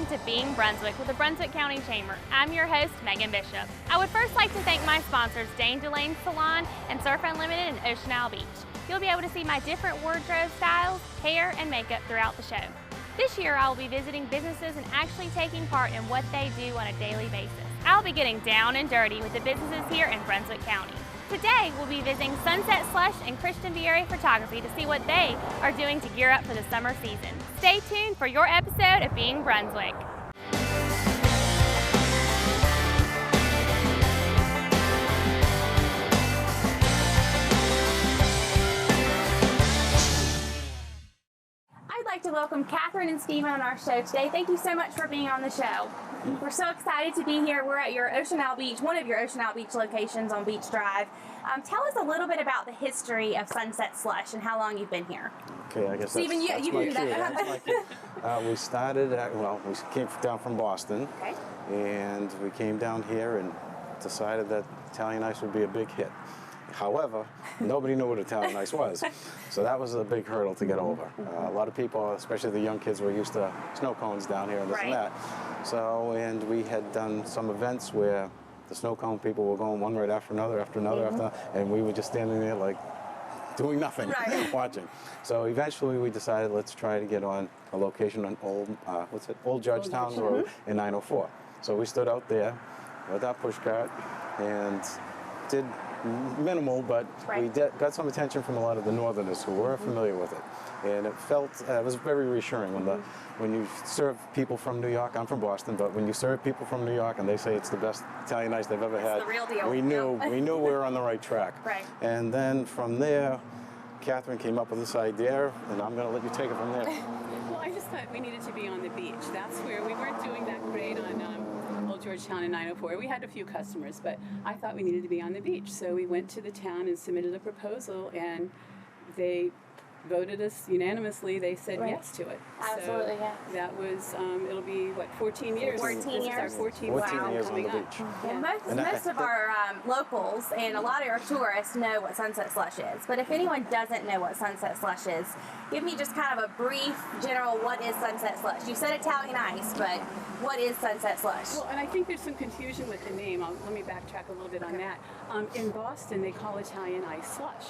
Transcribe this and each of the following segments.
welcome to Being Brunswick with the Brunswick County Chamber. I'm your host, Megan Bishop. I would first like to thank my sponsors, Dane Delane Salon and Surf Unlimited in Ocean Isle Beach. You'll be able to see my different wardrobe styles, hair, and makeup throughout the show. This year, I will be visiting businesses and actually taking part in what they do on a daily basis. I'll be getting down and dirty with the businesses here in Brunswick County. Today, we'll be visiting Sunset Slush and Christian Viera Photography to see what they are doing to gear up for the summer season. Stay tuned for your episode of Being Brunswick. I'd like to welcome Catherine and Stephen on our show today. Thank you so much for being on the show. We're so excited to be here. We're at your Ocean Isle Beach, one of your Ocean Isle Beach locations on Beach Drive. Tell us a little bit about the history of Sunset Slush and how long you've been here. Okay, I guess Stephen, you can do that. We started we came down from Boston, okay, and we came down here and decided that Italian ice would be a big hit. However, nobody knew what Italian ice was, so that was a big hurdle to get over. A lot of people, especially the young kids, were used to snow cones down here and this and that. So, and we had done some events where the snow cone people were going one right after another, and we were just standing there like doing nothing, watching. So eventually we decided, let's try to get on a location on Old Judgetown Road in 904. So we stood out there with our push cart and did minimal, but we got some attention from a lot of the northerners who were familiar with it. And it was very reassuring when you serve people from New York. I'm from Boston, but when you serve people from New York and they say it's the best Italian ice they've ever had, the real deal. we knew we were on the right track. Right. And then from there, Catherine came up with this idea, and I'm going to let you take it from there. Well, I just thought we needed to be on the beach. That's where we weren't doing that great on Old Georgetown in 904. We had a few customers, but I thought we needed to be on the beach. So we went to the town and submitted a proposal, and they voted us unanimously. They said yes to it. Absolutely, so that was, it'll be, 14 years? 14 this years. is our 14th 14 years on the coming beach. up. Yeah. Most of our locals and a lot of our tourists know what Sunset Slush is. But if anyone doesn't know what Sunset Slush is, give me just kind of a brief, general, what is Sunset Slush? You said Italian ice, but what is Sunset Slush? Well, and I think there's some confusion with the name. Let me backtrack a little bit on that. In Boston, they call Italian ice slush.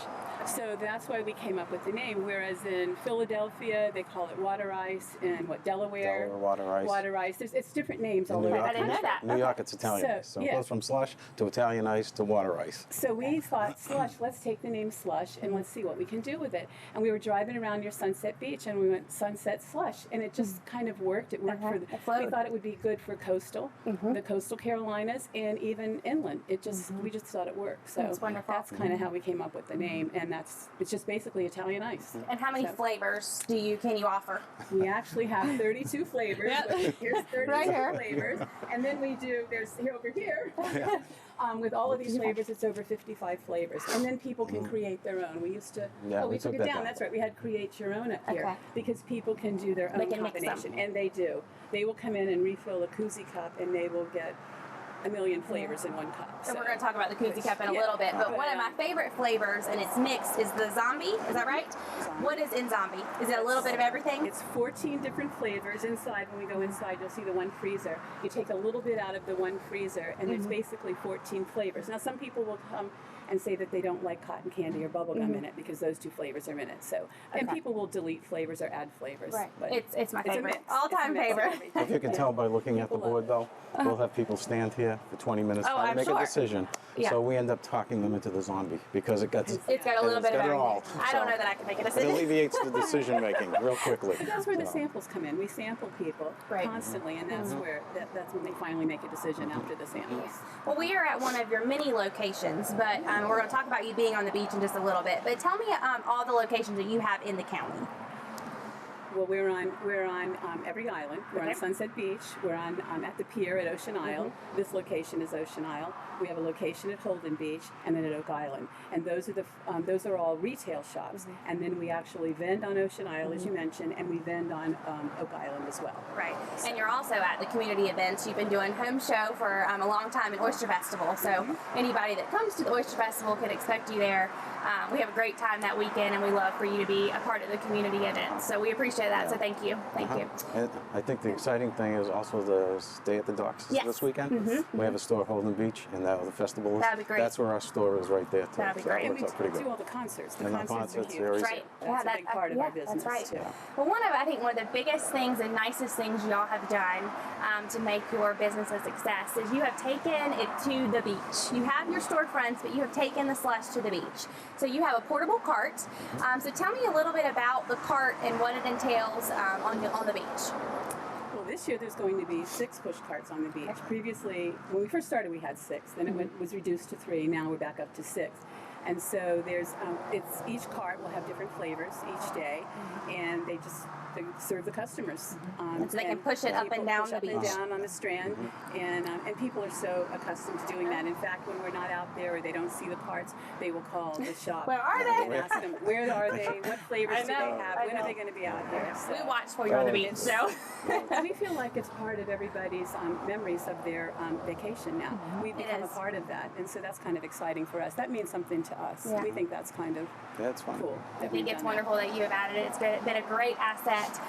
So that's why we came up with the name, whereas in Philadelphia, they call it water ice, and Delaware water ice. Water ice. It's different names all over. I didn't know that. New York, it's Italian ice. So it goes from slush to Italian ice to water ice. So we thought, Slush, let's take the name Slush and let's see what we can do with it. And we were driving around near Sunset Beach, and we went Sunset Slush, and it just kind of worked. It worked we thought it would be good for coastal, the coastal Carolinas, and even inland. It just we just thought it worked. So that's wonderful. That's kind of how we came up with the name, and it's just basically Italian ice. And how many flavors can you offer? We actually have 32 flavors. Here's 32 flavors, and then there's over here. With all of these flavors, it's over 55 flavors, and then people can create their own. We used to. We took it down. That's right. We had create your own up here because people can do their own combination, and they do. They will come in and refill a koozie cup, and they will get a million flavors in one cup. So we're going to talk about the koozie cup in a little bit, but one of my favorite flavors, and it's mixed, is the zombie. Is that right? What is in zombie? Is it a little bit of everything? It's 14 different flavors inside. When we go inside, you'll see the one freezer. You take a little bit out of the one freezer, and there's basically 14 flavors. Now, some people will come and say that they don't like cotton candy or bubble gum in it because those two flavors are in it. So, and people will delete flavors or add flavors. Right. But it's my favorite, all-time favorite. If you can tell by looking at the board, though, we'll have people stand here for 20 minutes trying to make a decision. Yeah. So we end up talking them into the zombie because it's got a little bit of everything. I don't know that I can make a decision. It alleviates the decision making real quickly. But that's where the samples come in. We sample people constantly, and that's where that's when they finally make a decision after the samples. Well, we are at one of your many locations, but we're going to talk about you being on the beach in just a little bit. But tell me all the locations that you have in the county. Well, we're on every island. We're on Sunset Beach. We're on at the pier at Ocean Isle. This location is Ocean Isle. We have a location at Holden Beach and then at Oak Island. And those are all retail shops. And then we actually vend on Ocean Isle, as you mentioned, and we vend on Oak Island as well. Right. So. And you're also at the community events. You've been doing home show for a long time at Oyster Festival. So anybody that comes to the Oyster Festival can expect you there. we have a great time that weekend, and we love for you to be a part of the community event. So we appreciate that. So thank you. Thank you. And I think the exciting thing is also the Stay at the Docks this weekend. We have a store at Holden Beach, and the festival is. That'd be great. That's where our store is right there too. That'd be So great. that And works out pretty we do good. all the concerts. The And the concerts concerts, are very huge. easy. Right. That's a big part of our business That's right. too. Well, I think one of the biggest things and nicest things y'all have done to make your business a success is you have taken it to the beach. You have your storefronts, but you have taken the Slush to the beach. So you have a portable cart. So tell me a little bit about the cart and what it entails on the beach. Well, this year there's going to be 6 push carts on the beach. Previously, when we first started, we had 6. Then it was reduced to 3. Now we're back up to 6. And so there's, each cart will have different flavors each day, and they serve the customers. And so they can push it up and down the beach. Up and down on the strand, and people are so accustomed to doing that. In fact, when we're not out there or they don't see the carts, they will call the shop. Where are they? And ask them, where are they? What flavors do they have? When are they going to be out here? So, We watch for you on the beach, so. we feel like it's part of everybody's memories of their vacation now. We've become a part of that, and so that's kind of exciting for us. That means something to us. Yeah. We think that's kind of Fun. cool. I think it's wonderful that you have added it. It's been a great asset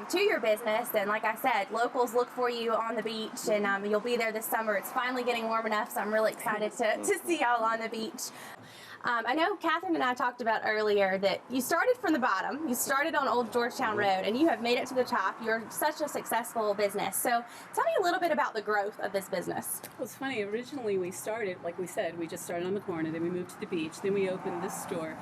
to your business. And like I said, locals look for you on the beach, and you'll be there this summer. It's finally getting warm enough, so I'm really excited to see y'all on the beach. I know Catherine and I talked about earlier that you started from the bottom. You started on Old Georgetown Road, and you have made it to the top. You're such a successful business. So tell me a little bit about the growth of this business. Well, it's funny. Originally, we started, like we said, we just started on the corner. Then we moved to the beach. Then we opened this store.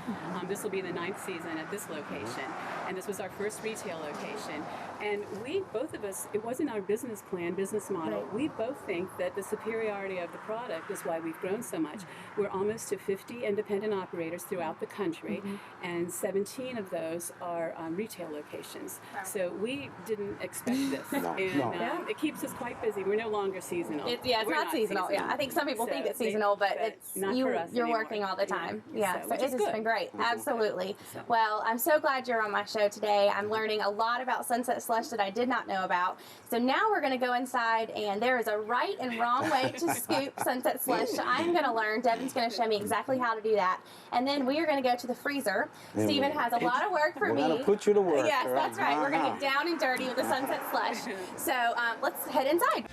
This will be the 9th season at this location. And this was our first retail location. And we, both of us, it wasn't our business plan, business model. Right. We both think that the superiority of the product is why we've grown so much. We're almost to 50 independent operators throughout the country, and 17 of those are retail locations. Wow. So we didn't expect this. No. And it keeps us quite busy. We're no longer seasonal. It's We're not seasonal. Yeah, I think some people think it's seasonal, but it's not for us you're anymore. working all the time. Yeah. So Which it's is just good. been great. Absolutely. So. Well, I'm so glad you're on my show today. I'm learning a lot about Sunset Slush that I did not know about. So now we're going to go inside, and there is a right and wrong way to scoop Sunset Slush. So I'm going to learn. Devin's going to show me exactly how to do that. And then we are going to go to the freezer. Stephen has a lot of work for me. We're going to put you to work. Yes, that's right. We're going to get down and dirty with the Sunset Slush. So let's head inside.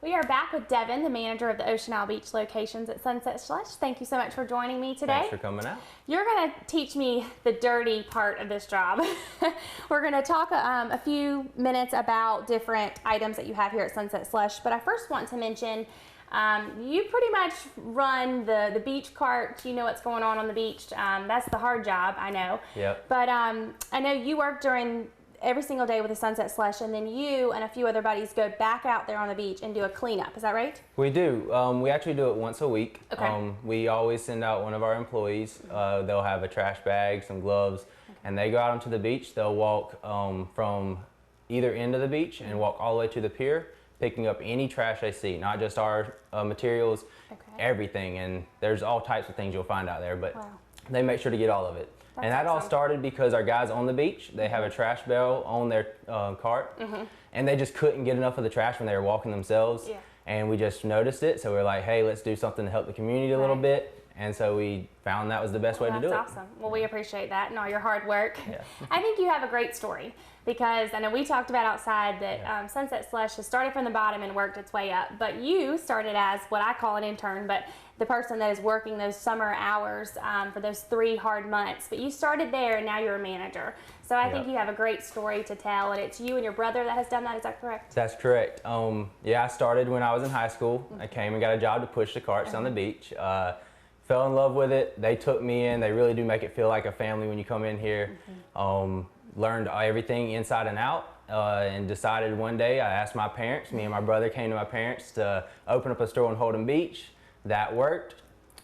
We are back with Devin, the manager of the Ocean Isle Beach locations at Sunset Slush. Thank you so much for joining me today. Thanks for coming out. You're going to teach me the dirty part of this job. We're going to talk a few minutes about different items that you have here at Sunset Slush, but I first want to mention you pretty much run the beach cart. You know what's going on the beach. That's the hard job, I know. Yep. But I know you work during every single day with the Sunset Slush, and then you and a few other buddies go back out there on the beach and do a cleanup. Is that right? We do. We actually do it once a week. Okay. We always send out one of our employees. They'll have a trash bag, some gloves, and they go out onto the beach. They'll walk from either end of the beach and walk all the way to the pier, picking up any trash they see, not just our materials, everything. And there's all types of things you'll find out there, but they make sure to get all of it. That's and that all awesome. started because our guys on the beach, they have a trash bale on their cart, and they just couldn't get enough of the trash when they were walking themselves. Yeah. And we just noticed it, so we're like, hey, let's do something to help the community a little bit. And so we found that was the best way to do it. That's awesome. Well, we appreciate that and all your hard work. Yeah. I think you have a great story because I know we talked about outside that Sunset Slush has started from the bottom and worked its way up, but you started as what I call an intern, but the person that is working those summer hours for those 3 hard months. But you started there and now you're a manager. So I think you have a great story to tell, and it's you and your brother that has done that. Is that correct? That's correct. Yeah, I started when I was in high school. I came and got a job to push the carts on the beach. Fell in love with it. They took me in. They really do make it feel like a family when you come in here. Learned everything inside and out, and decided one day, I asked my parents, me and my brother came to my parents to open up a store on Holden Beach. That worked.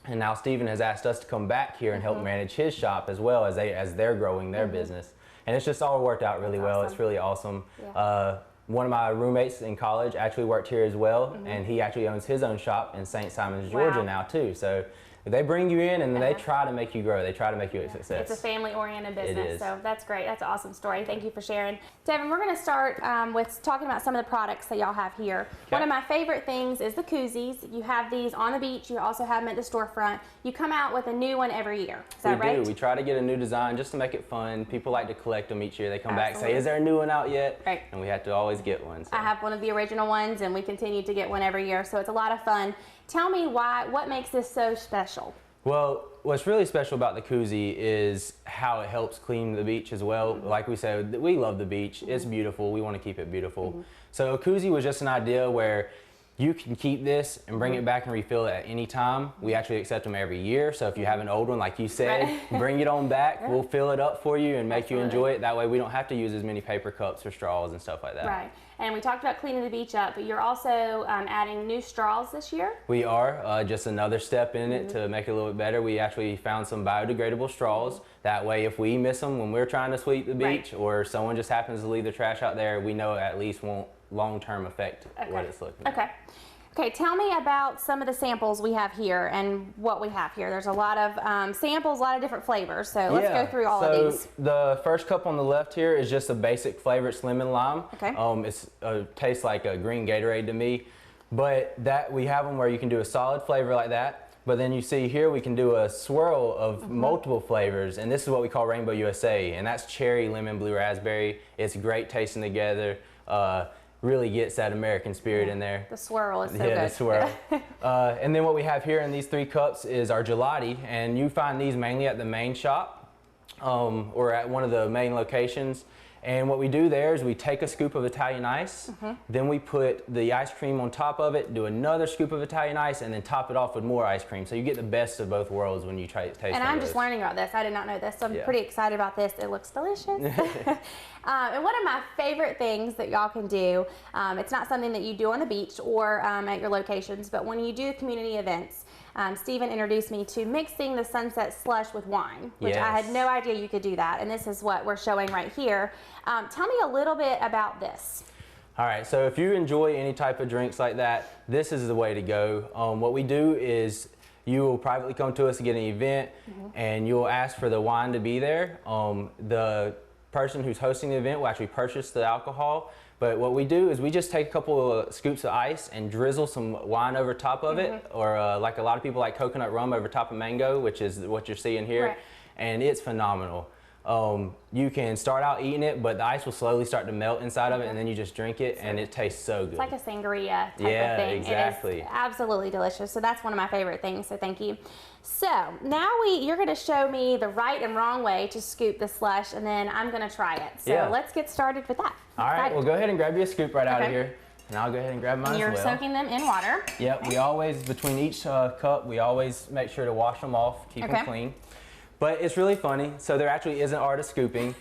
And now Stephen has asked us to come back here and help manage his shop as well as they're growing their business. And it's just all worked out really well. It's really awesome. Yeah. One of my roommates in college actually worked here as well, and he actually owns his own shop in St. Simons, Georgia now too. So they bring you in and then they try to make you grow. They try to make you a success. It's a family-oriented business, It is. so that's great. That's an awesome story. Thank you for sharing. Devin, we're going to start with talking about some of the products that y'all have here. Okay. One of my favorite things is the koozies. You have these on the beach. You also have them at the storefront. You come out with a new one every year. Is that right? We do. We try to get a new design just to make it fun. People like to collect them each year. They come back and say, Absolutely. is there a new one out yet? Right. And we have to always get one. So. I have one of the original ones, and we continue to get one every year, so it's a lot of fun. Tell me what makes this so special? Well, what's really special about the koozie is how it helps clean the beach as well. Like we said, we love the beach. It's beautiful. We want to keep it beautiful. So a koozie was just an idea where you can keep this and bring it back and refill it at any time. We actually accept them every year. So if you have an old one, like you said, bring it on back. We'll fill it up for you and make you enjoy it. That way we don't have to use as many paper cups or straws and stuff like that. Right. And we talked about cleaning the beach up, but you're also adding new straws this year? We are, just another step in it to make it a little bit better. We actually found some biodegradable straws. That way if we miss them when we're trying to sweep the beach or someone just happens to leave their trash out there, we know it at least won't long-term affect what it's looking at. Okay, tell me about some of the samples we have here and what we have here. There's a lot of samples, a lot of different flavors, so let's go through all of these. The first cup on the left here is just a basic flavor. It's lemon lime. Okay. It tastes like a green Gatorade to me, but we have them where you can do a solid flavor like that. But then you see here we can do a swirl of multiple flavors, and this is what we call Rainbow USA, and that's cherry, lemon, blue, raspberry. It's great tasting together. Really gets that American spirit in there. The swirl is so good. Yeah, the swirl. And then what we have here in these 3 cups is our gelati, and you find these mainly at the main shop or at one of the main locations. And what we do there is we take a scoop of Italian ice, then we put the ice cream on top of it, do another scoop of Italian ice, and then top it off with more ice cream. So you get the best of both worlds when you taste it. And I'm just learning about this. I did not know this, so I'm pretty excited about this. It looks delicious. And one of my favorite things that y'all can do, it's not something that you do on the beach or at your locations, but when you do community events, Stephen introduced me to mixing the Sunset Slush with wine, which I had no idea you could do that, and this is what we're showing right here. Tell me a little bit about this. All right, so if you enjoy any type of drinks like that, this is the way to go. What we do is you will privately come to us to get an event, and you'll ask for the wine to be there. The person who's hosting the event will actually purchase the alcohol. But what we do is we just take a couple of scoops of ice and drizzle some wine over top of it, or like a lot of people like coconut rum over top of mango, which is what you're seeing here, and it's phenomenal. You can start out eating it, but the ice will slowly start to melt inside of it, and then you just drink it, and it tastes so good. It's like a sangria type of thing. Exactly. It is absolutely delicious. So that's one of my favorite things, so thank you. So now you're going to show me the right and wrong way to scoop the slush, and then I'm going to try it. So let's get started with that. All right, well, go ahead and grab you a scoop right out of here, and I'll go ahead and grab mine as well. You're soaking them in water. Yep, we always, between each cup, we always make sure to wash them off, keep them clean. But it's really funny. So there actually is an art of scooping.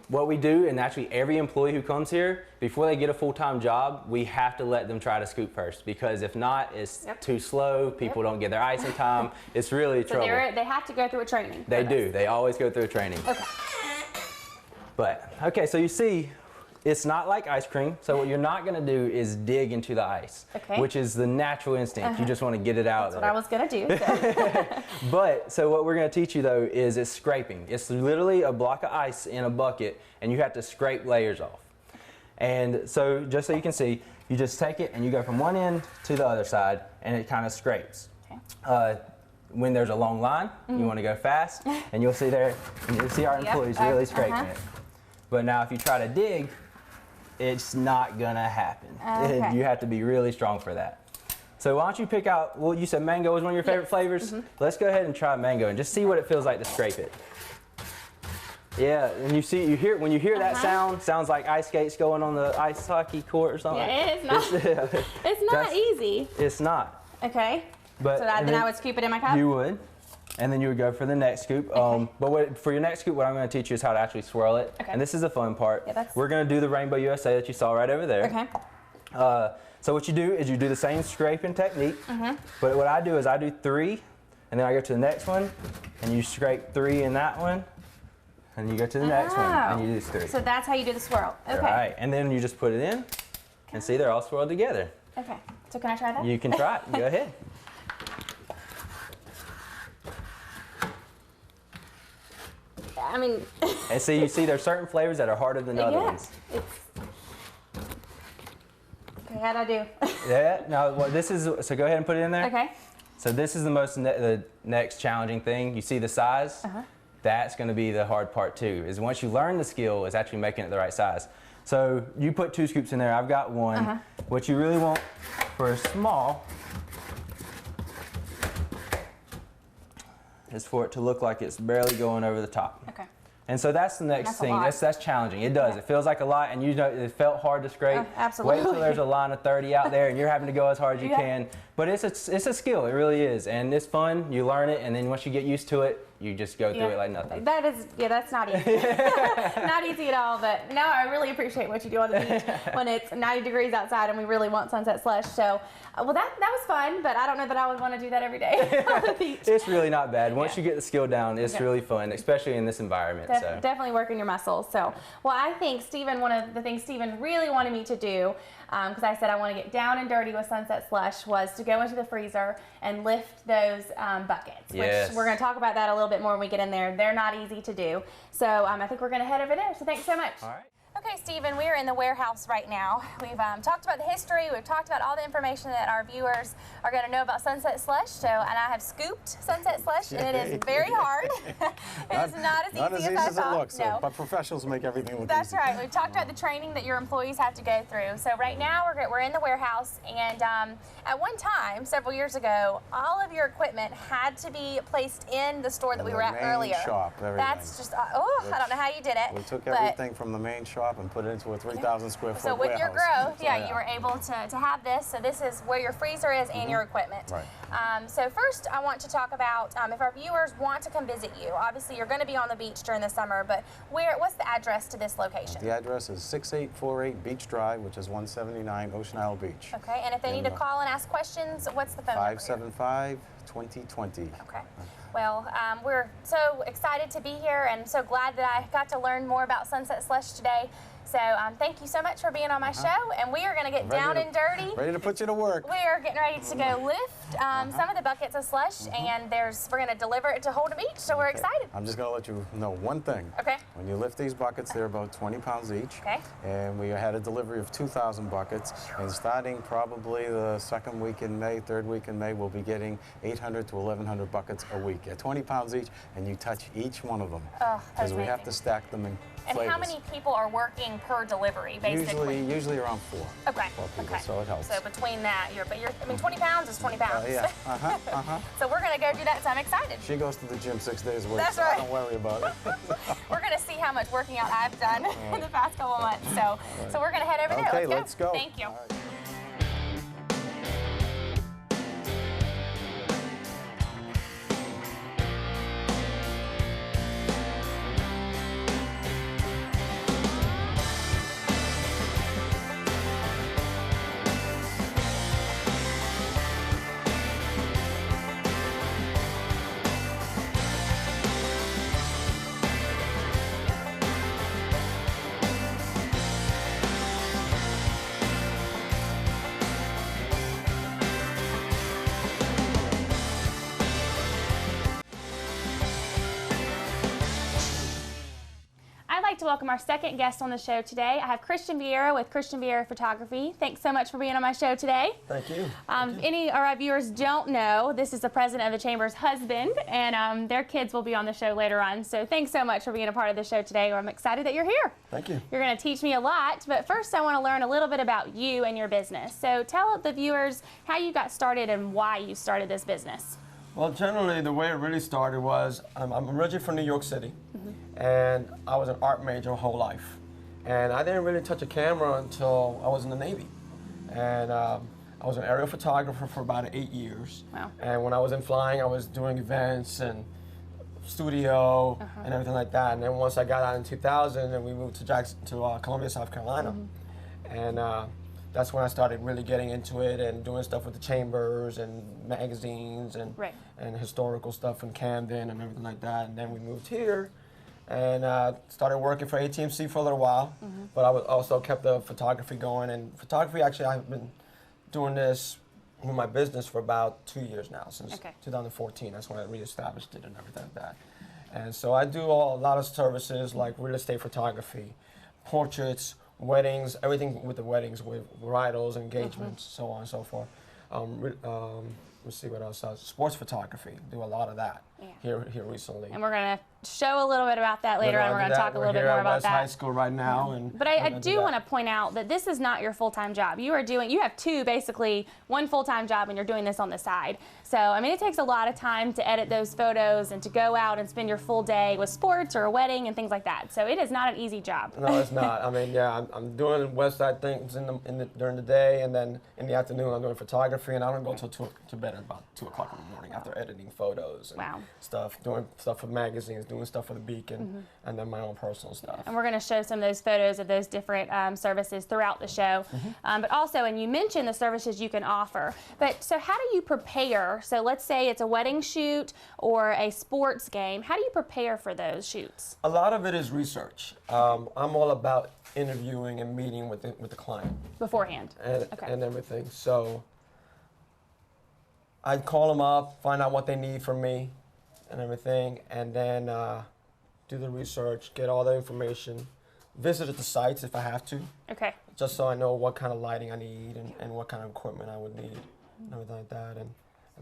What we do, and actually every employee who comes here, before they get a full-time job, we have to let them try to scoop first, because if not, it's too slow. People don't get their ice in time. It's really trouble. They have to go through a training. They do. They always go through a training. Okay. But, okay, so you see, it's not like ice cream. So what you're not going to do is dig into the ice, which is the natural instinct. You just want to get it out of there. That's what I was going to do. So. But, so what we're going to teach you though is it's scraping. It's literally a block of ice in a bucket, and you have to scrape layers off. And so just so you can see, you just take it and you go from one end to the other side, and it kind of scrapes. When there's a long line, you want to go fast, and you'll see there, and you'll see our employees really scraping it. But now if you try to dig, it's not gonna happen. You have to be really strong for that. So why don't you pick out, well, you said mango is one of your favorite flavors. Let's go ahead and try mango and just see what it feels like to scrape it. Yeah, and when you hear that sound, sounds like ice skates going on the ice hockey court or something. Yeah, it's not. It's not easy. It's not. Okay. But so then I would scoop it in my cup? You would. And then you would go for the next scoop. But for your next scoop, what I'm going to teach you is how to actually swirl it. And this is the fun part. We're going to do the Rainbow USA that you saw right over there. So what you do is you do the same scraping technique. But what I do is I do 3, and then I go to the next one, and you scrape 3 in that one, and you go to the next one, and you do 3. So that's how you do the swirl. Okay. All right, and then you just put it in, and see, they're all swirled together. Okay. So can I try that? You can try it. Go ahead. I mean. And see, you see, there's certain flavors that are harder than other ones. Okay, how'd I do? Yeah. Now, well, this is. So go ahead and put it in there. Okay. So this is the next challenging thing. You see the size? That's going to be the hard part too. Is once you learn the skill, is actually making it the right size. So you put 2 scoops in there. I've got 1. What you really want for a small is for it to look like it's barely going over the top. Okay. And so that's the next thing. That's challenging. It does. It feels like a lot, and you know it felt hard to scrape. Absolutely. Wait until there's a line of 30 out there, and you're having to go as hard as you can. But it's a skill. It really is, and it's fun. You learn it, and then once you get used to it, you just go through it like nothing. That is, that's not easy. Not easy at all, but no, I really appreciate what you do on the beach when it's 90 degrees outside and we really want sunset slush. So, well, that was fun, but I don't know that I would want to do that every day on the beach. It's really not bad. Once you get the skill down, it's really fun, especially in this environment. Definitely working your muscles. So, well, I think Stephen, one of the things Stephen really wanted me to do, because I said I want to get down and dirty with sunset slush, was to go into the freezer and lift those buckets, which we're going to talk about that a little bit more when we get in there. They're not easy to do. So I think we're going to head over there. So thanks so much. All right. Okay, Stephen, we are in the warehouse right now. We've talked about the history. We've talked about all the information that our viewers are going to know about sunset slush. So, and I have scooped sunset slush, and it is very hard. It is not as easy as I thought. It looks, but professionals make everything look easy. That's right. We've talked about the training that your employees have to go through. So right now we're in the warehouse, and at one time, several years ago, all of your equipment had to be placed in the store that we were at earlier. Shop, that's just, I don't know how you did it. We took everything from the main shop and put it into a 3,000 square foot So with warehouse. your growth, you were able to have this. So this is where your freezer is and your equipment. Right. So first, I want to talk about if our viewers want to come visit you. Obviously, you're going to be on the beach during the summer, but what's the address to this location? The address is 6848 Beach Drive, which is 179 Ocean Isle Beach. Okay, and if they need to call and ask questions, what's the phone number? 575-2020. Okay. Well, we're so excited to be here and so glad that I got to learn more about sunset slush today. So thank you so much for being on my show, and we are going to get down and dirty. Ready to put you to work. We are getting ready to go lift some of the buckets of slush, and we're going to deliver it to Holden Beach, so we're excited. I'm just going to let you know one thing. Okay. When you lift these buckets, they're about 20 pounds each. Okay. And we had a delivery of 2,000 buckets, and starting probably the second week in May, third week in May, we'll be getting 800 to 1,100 buckets a week at 20 pounds each, and you touch each one of them. Oh, because we have to stack them in And flavors. how many people are working per delivery, basically? Usually around 4. Okay. 4 people, so it helps. So between that, I mean, 20 pounds is 20 pounds. Yeah. So we're going to go do that, so I'm excited. She goes to the gym 6 days a week, That's so right. don't worry about it. We're going to see how much working out I've done in the past couple of months. So we're going to head over there. Okay, let's go. Thank you. I'd like to welcome our second guest on the show today. I have Christian Viera with Christian Viera Photography. Thanks so much for being on my show today. Thank you. Any of our viewers don't know, this is the president of the Chamber's husband, and their kids will be on the show later on. So thanks so much for being a part of the show today. I'm excited that you're here. Thank you. You're going to teach me a lot, but first I want to learn a little bit about you and your business. So tell the viewers how you got started and why you started this business. Well, generally, the way it really started was I'm originally from New York City, and I was an art major my whole life. And I didn't really touch a camera until I was in the Navy. And I was an aerial photographer for about 8 years. Wow. And when I was in flying, I was doing events and studio and everything like that. And then once I got out in 2000, and we moved to Columbia, South Carolina. And that's when I started really getting into it and doing stuff with the chambers and magazines and historical stuff in Camden and everything like that. And then we moved here and started working for ATMC for a little while. But I also kept the photography going. And photography, actually, I've been doing this with my business for about 2 years now, since 2014. That's when I reestablished it and everything like that. And so I do a lot of services like real estate photography, portraits, weddings, everything with the weddings, with bridals, engagements, so on and so forth. Let's see what else. Sports photography, do a lot of that here recently. And we're going to show a little bit about that later on. We're going to talk a little bit more about that. High School right now. And but I do want to point out that this is not your full-time job. You have two, basically, one full-time job, and you're doing this on the side. So, I mean, it takes a lot of time to edit those photos and to go out and spend your full day with sports or a wedding and things like that. So it is not an easy job. No, it's not. I mean, yeah, I'm doing website things during the day, and then in the afternoon I'm doing photography, and I don't go to bed at about 2 o'clock in the morning after editing photos and stuff, doing stuff for magazines, doing stuff for the Beacon, and then my own personal stuff. And we're going to show some of those photos of those different services throughout the show. But also, and you mentioned the services you can offer. But so how do you prepare? So let's say it's a wedding shoot or a sports game. How do you prepare for those shoots? A lot of it is research. I'm all about interviewing and meeting with the client beforehand and everything. So I call them up, find out what they need from me and everything, and then do the research, get all the information, visit the sites if I have to. Okay. Just so I know what kind of lighting I need and what kind of equipment I would need and everything like that, and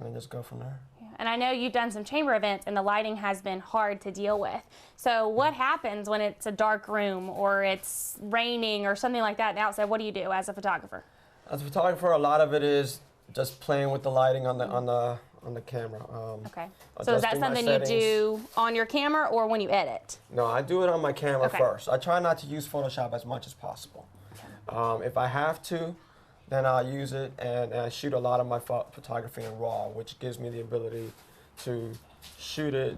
then just go from there. Yeah. And I know you've done some chamber events, and the lighting has been hard to deal with. So what happens when it's a dark room or it's raining or something like that outside? What do you do as a photographer? As a photographer, a lot of it is just playing with the lighting on the camera. Okay. So is that something you do on your camera or when you edit? No, I do it on my camera first. I try not to use Photoshop as much as possible. If I have to, then I'll use it, and I shoot a lot of my photography in RAW, which gives me the ability to shoot it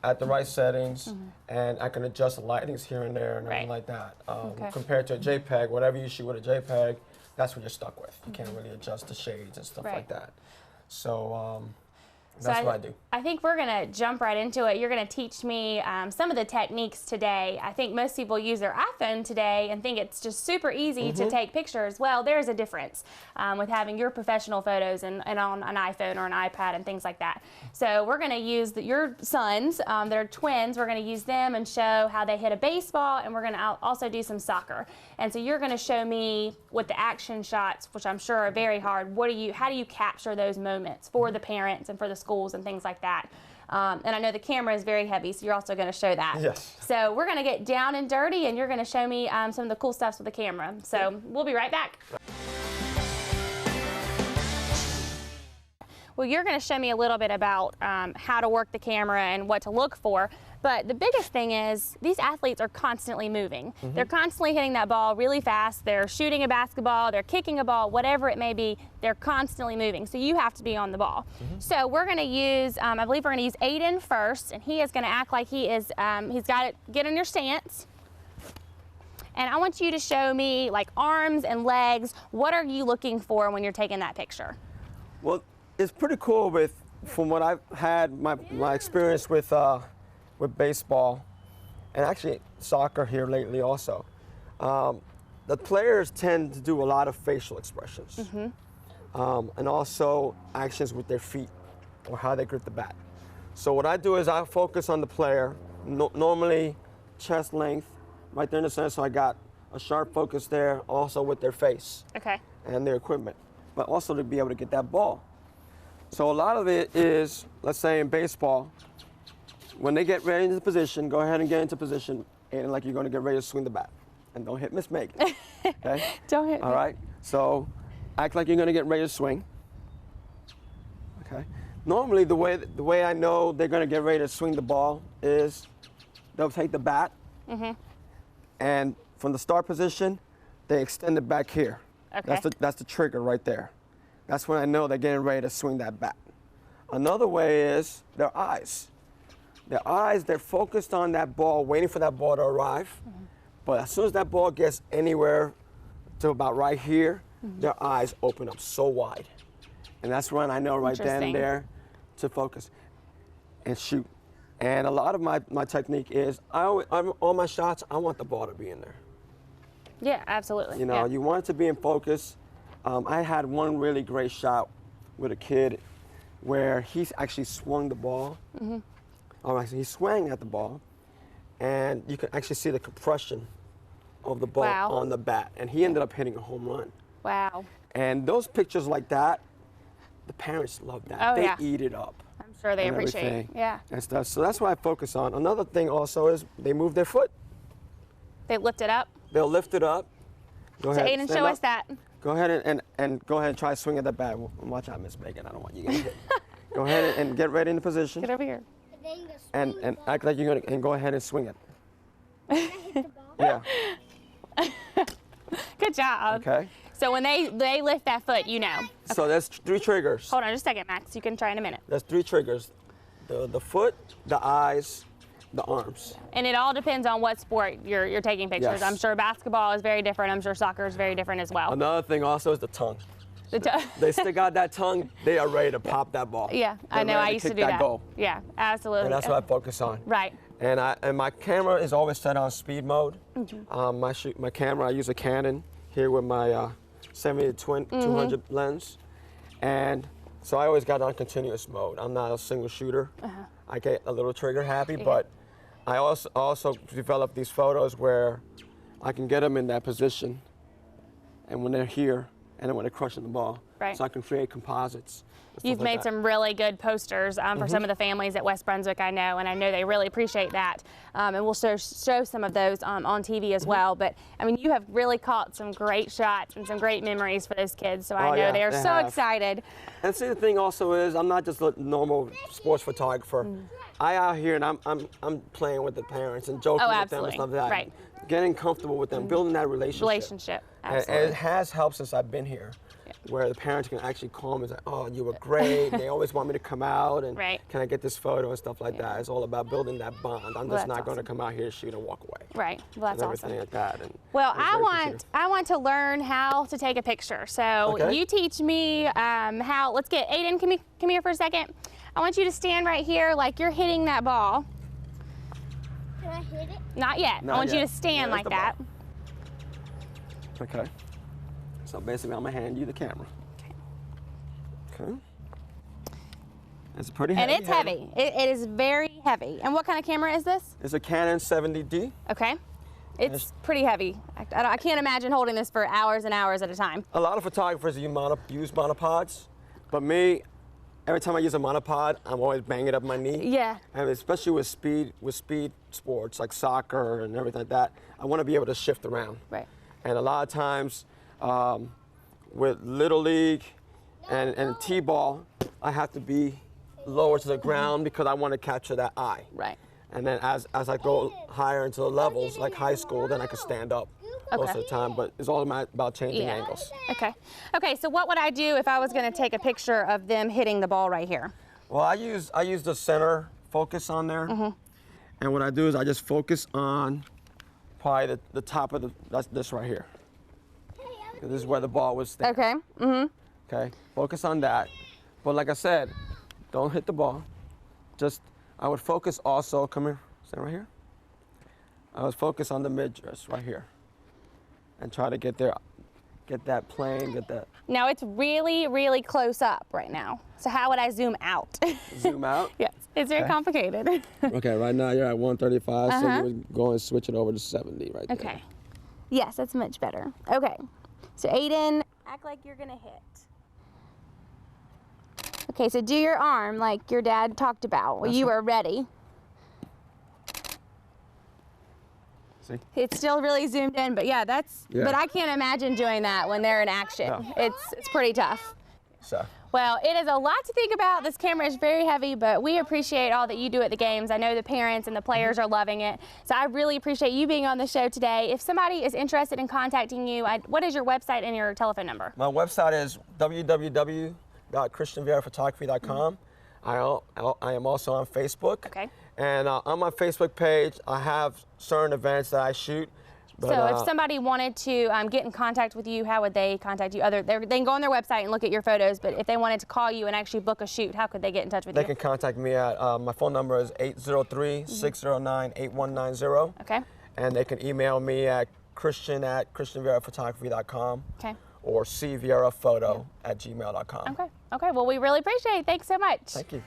at the right settings, and I can adjust the lightings here and there and everything like that. Compared to a JPEG, whatever you shoot with a JPEG, that's what you're stuck with. You can't really adjust the shades and stuff like that. So that's what I do. I think we're going to jump right into it. You're going to teach me some of the techniques today. I think most people use their iPhone today and think it's just super easy to take pictures. Well, there's a difference with having your professional photos and on an iPhone or an iPad and things like that. So we're going to use your sons. They're twins. We're going to use them and show how they hit a baseball, and we're going to also do some soccer. And so you're going to show me with the action shots, which I'm sure are very hard. How do you capture those moments for the parents and for the schools and things like that? And I know the camera is very heavy, so you're also going to show that. Yes. So we're going to get down and dirty, and you're going to show me some of the cool stuff with the camera. So we'll be right back. Well, you're going to show me a little bit about how to work the camera and what to look for. But the biggest thing is these athletes are constantly moving. They're constantly hitting that ball really fast. They're shooting a basketball, they're kicking a ball, whatever it may be, they're constantly moving. So you have to be on the ball. So we're going to use, I believe we're going to use Aiden first, and he is going to act like he is, he's got to get in your stance. And I want you to show me like arms and legs. What are you looking for when you're taking that picture? Well, it's pretty cool from what I've had, my experience with baseball and actually soccer here lately also. The players tend to do a lot of facial expressions and also actions with their feet or how they grip the bat. So what I do is I focus on the player, normally chest length, right there in the center, so I got a sharp focus there, also with their face and their equipment, but also to be able to get that ball. So a lot of it is, let's say in baseball, when they get ready into position, go ahead and get into position, and like you're going to get ready to swing the bat. And don't hit Miss Megan, okay? Don't hit me. All right? So act like you're going to get ready to swing, okay? Normally, the way I know they're going to get ready to swing the ball is they'll take the bat, and from the start position, they extend it back here. Okay. That's the trigger right there. That's when I know they're getting ready to swing that bat. Another way is their eyes. Their eyes, they're focused on that ball, waiting for that ball to arrive. But as soon as that ball gets anywhere to about right here, their eyes open up so wide. And that's when I know right then and there to focus and shoot. And a lot of my technique is, all my shots, I want the ball to be in there. Yeah, absolutely. You know, you want it to be in focus. I had one really great shot with a kid where he actually swung the ball All right, so he swung at the ball, and you can actually see the compression of the ball on the bat, and he ended up hitting a home run. Wow. And those pictures like that, the parents love that. Oh, they eat it up. I'm sure they appreciate it. Yeah. And stuff. So that's what I focus on. Another thing also is they move their foot. They lift it up. They'll lift it up. Go ahead. Aiden, show us that. Go ahead and go ahead and try to swing at the bat. Watch out, Miss Megan. I don't want you getting hit. Go ahead and get ready in the position. Get over here. And act like you're gonna, and go ahead and swing it. Yeah. Good job. Okay. So when they lift that foot, you know. So there's 3 triggers. Hold on just a second, Max. You can try in a minute. There's 3 triggers. The foot, the eyes, the arms. And it all depends on what sport you're taking pictures. Yes. I'm sure basketball is very different. I'm sure soccer is very different as well. Another thing also is the tongue. They stick out that tongue, they are ready to pop that ball. Yeah, I know. I used to do that. Goal. Yeah, absolutely. And that's what I focus on. Right. And my camera is always set on speed mode. Mm-hmm. My camera, I use a Canon here with my 70-200 lens, and so I always got it on continuous mode. I'm not a single shooter. I get a little trigger happy, but I also develop these photos where I can get them in that position, and when they're here, and then when they're crushing the ball, so I can create composites. You've made some really good posters for some of the families at West Brunswick, I know, and I know they really appreciate that. And we'll show some of those on TV as well. But, I mean, you have really caught some great shots and some great memories for those kids, so I know they are so excited. And see, the thing also is, I'm not just a normal sports photographer. I out here and I'm playing with the parents and joking with them and stuff like that. Right. Getting comfortable with them, building that relationship. Absolutely. And it has helped since I've been here. Where the parents can actually call me and say, oh, you were great. They always want me to come out and can I get this photo and stuff like that. It's all about building that bond. I'm just not going to come out here, shoot, and walk away. Right. Well, that's awesome. Everything like that. And well, I want to learn how to take a picture. So you teach me how. Let's get Aiden. Come here for a second. I want you to stand right here like you're hitting that ball. Can I hit it? Not yet. I want you to stand like that. Okay. So basically, I'm gonna hand you the camera. Okay. It's pretty heavy. And it's heavy. It is very heavy. And what kind of camera is this? It's a Canon 70D. Okay. It's pretty heavy. I can't imagine holding this for hours and hours at a time. A lot of photographers use monopods, but me, every time I use a monopod, I'm always banging up my knee. Yeah. And especially with speed sports like soccer and everything like that, I want to be able to shift around. Right. And a lot of times, with Little League and T-ball, I have to be lower to the ground because I want to capture that eye. Right. And then as I go higher into the levels, like high school, then I can stand up most of the time. But it's all about changing angles. Okay. Okay, so what would I do if I was going to take a picture of them hitting the ball right here? Well, I use the center focus on there. And what I do is I just focus on probably the top of that's this right here. This is where the ball was standing. Okay. Okay, focus on that. But like I said, don't hit the ball. I would focus also, come here, stand right here. I would focus on the mid-dress right here and try to get that plane, get that. Now it's really, really close up right now. So how would I zoom out? Zoom out? Yes, it's very complicated. Okay, right now you're at 135, so you would go and switch it over to 70 right there. Okay. Yes, that's much better. Okay, so Aiden, act like you're gonna hit. Okay, so do your arm like your dad talked about when you were ready. See? It's still really zoomed in, but yeah, but I can't imagine doing that when they're in action. No. It's pretty tough. So. Well, it is a lot to think about. This camera is very heavy, but we appreciate all that you do at the games. I know the parents and the players are loving it. So I really appreciate you being on the show today. If somebody is interested in contacting you, what is your website and your telephone number? My website is www.christianvieraphotography.com. I am also on Facebook. Okay. And on my Facebook page, I have certain events that I shoot. But, so if somebody wanted to get in contact with you, how would they contact you? They can go on their website and look at your photos, but if they wanted to call you and actually book a shoot, how could they get in touch with you? They can contact me at, my phone number is 803-609-8190. Okay. And they can email me at christian@christianvieraphotography.com. Okay. Or cvieraphoto@gmail.com. Okay. Okay. Well, we really appreciate it. Thanks so much. Thank you.